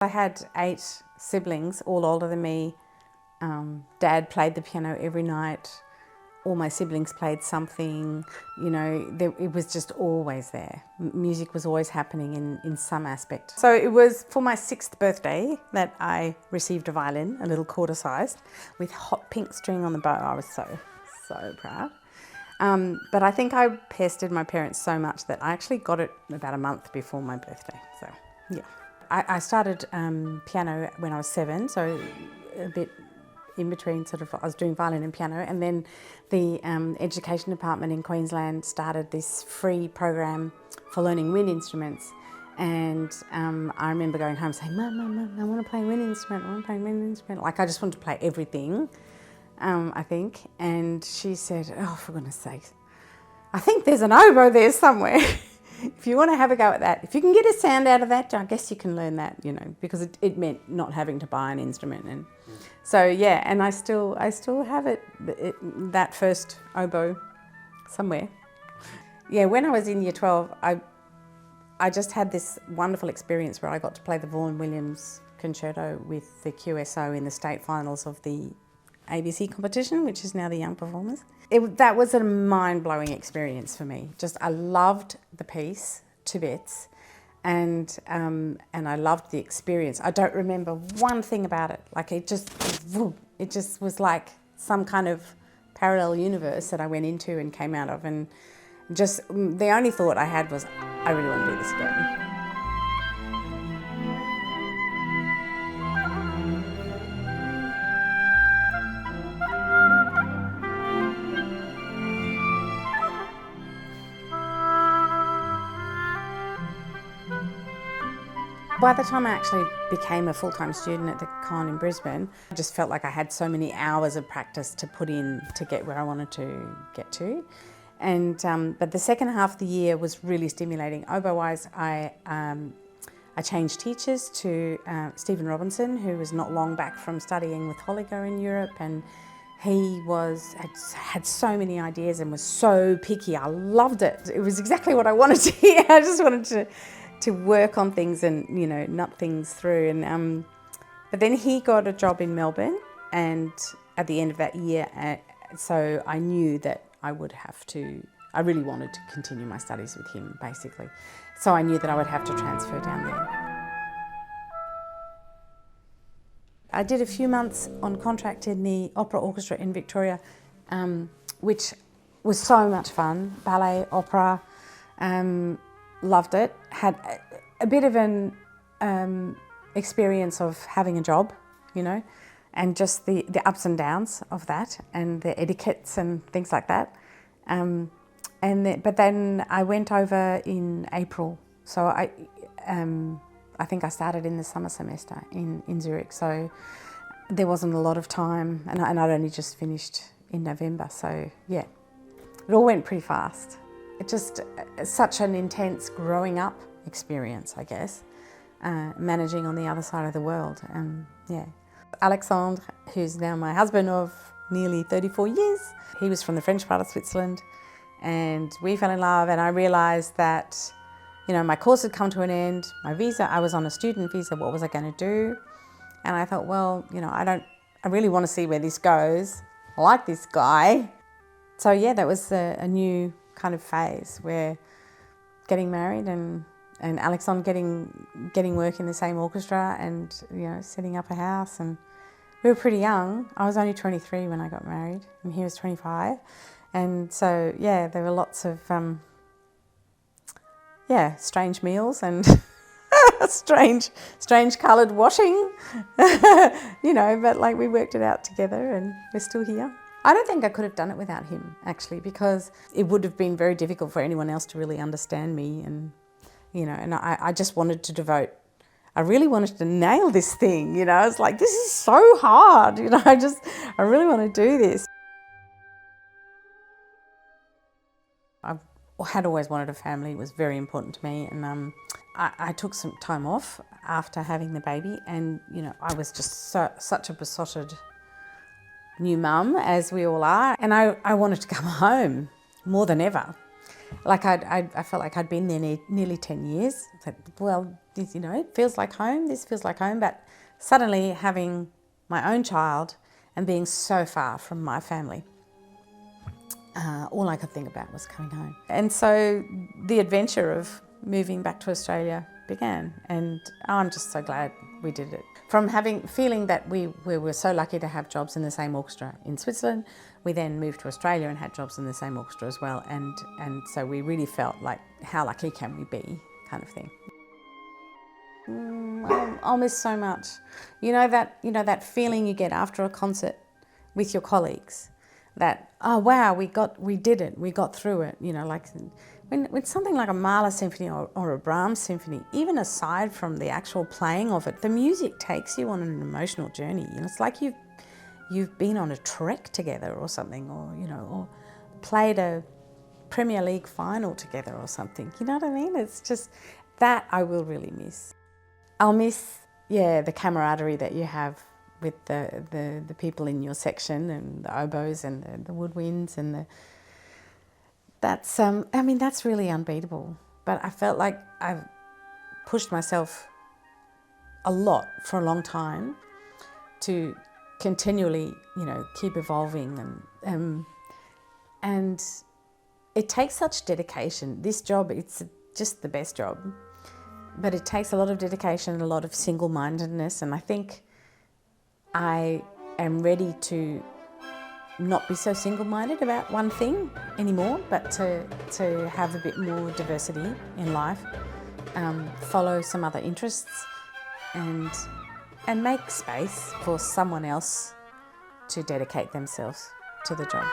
I had 8 siblings, all older than me. Dad played the piano every night. All my siblings played something, you know, it was just always there. Music was always happening in some aspect. So it was for my 6th birthday that I received a violin, a little quarter-sized, with hot pink string on the bow. I was so proud. But I think I pestered my parents so much that I actually got it about a month before my birthday, so yeah. I started piano when I was 7, so a bit in between sort of, I was doing violin and piano, and then the education department in Queensland started this free program for learning wind instruments, and I remember going home saying, Mum, I want to play a wind instrument, I want to play a wind instrument. Like I just wanted to play everything, I think, and she said, oh, for goodness sakes, I think there's an oboe there somewhere. If you want to have a go at that, if you can get a sound out of that, I guess you can learn that, you know, because it meant not having to buy an instrument. And so, yeah, and I still have that first oboe somewhere. Yeah, when I was in year 12, I just had this wonderful experience where I got to play the Vaughan Williams concerto with the QSO in the state finals of the ABC competition, which is now the Young Performers. That was a mind-blowing experience for me. Just, I loved the piece to bits, and I loved the experience. I don't remember one thing about it. Like it just was like some kind of parallel universe that I went into and came out of, and just the only thought I had was, I really want to do this again. By the time I actually became a full-time student at the Con in Brisbane, I just felt like I had so many hours of practice to put in to get where I wanted to get to. And but the second half of the year was really stimulating. Oboe-wise, I changed teachers to Stephen Robinson, who was not long back from studying with Holliger in Europe, and he had so many ideas and was so picky. I loved it. It was exactly what I wanted to hear. I just wanted to work on things and, you know, nut things through. And but then he got a job in Melbourne, and at the end of that year, so I knew that I really wanted to continue my studies with him, basically. So I knew that I would have to transfer down there. I did a few months on contract in the Opera Orchestra in Victoria, which was so much fun. Ballet, opera, loved it. Had a bit of an experience of having a job, you know, and just the ups and downs of that, and the etiquettes and things like that. But then I went over in April, so I think I started in the summer semester in Zurich, so there wasn't a lot of time, and I'd only just finished in November, so yeah, it all went pretty fast. It just, such an intense growing up experience, I guess, managing on the other side of the world, yeah. Alexandre, who's now my husband of nearly 34 years, he was from the French part of Switzerland, and we fell in love, and I realised that, you know, my course had come to an end, my visa, I was on a student visa, what was I going to do? And I thought, well, you know, I really want to see where this goes. I like this guy. So yeah, that was a new kind of phase where getting married and Alexandre getting work in the same orchestra, and, you know, setting up a house, and we were pretty young. I was only 23 when I got married, and he was 25. And so, yeah, there were lots of, strange meals and strange coloured washing, you know, but like we worked it out together, and we're still here. I don't think I could have done it without him, actually, because it would have been very difficult for anyone else to really understand me, and, you know, and I just wanted to I really wanted to nail this thing, you know. It's like, this is so hard, you know, I really want to do this. I had always wanted a family. It was very important to me, and I took some time off after having the baby, and, you know, I was just such a besotted new mum, as we all are, and I wanted to come home more than ever. Like I felt like I'd been there nearly 10 years. I thought, well, you know, it feels like home, this feels like home, but suddenly having my own child and being so far from my family, all I could think about was coming home. And so the adventure of moving back to Australia began, and I'm just so glad we did it. From feeling that we were so lucky to have jobs in the same orchestra in Switzerland, we then moved to Australia and had jobs in the same orchestra as well, and so we really felt like, how lucky can we be, kind of thing. I'll miss so much. You know that feeling you get after a concert with your colleagues, that, oh wow, we did it, we got through it. You know, like when something like a Mahler symphony or a Brahms symphony, even aside from the actual playing of it, the music takes you on an emotional journey. You know, it's like you've been on a trek together or something, or you know, or played a Premier League final together or something. You know what I mean? It's just that I will really miss. I'll miss, yeah, the camaraderie that you have with the people in your section, and the oboes and the woodwinds, and that's I mean, that's really unbeatable. But I felt like I've pushed myself a lot for a long time to continually, you know, keep evolving, and it takes such dedication. This job, it's just the best job. But it takes a lot of dedication and a lot of single-mindedness, and I think I am ready to not be so single-minded about one thing anymore, but to have a bit more diversity in life, follow some other interests, and make space for someone else to dedicate themselves to the job.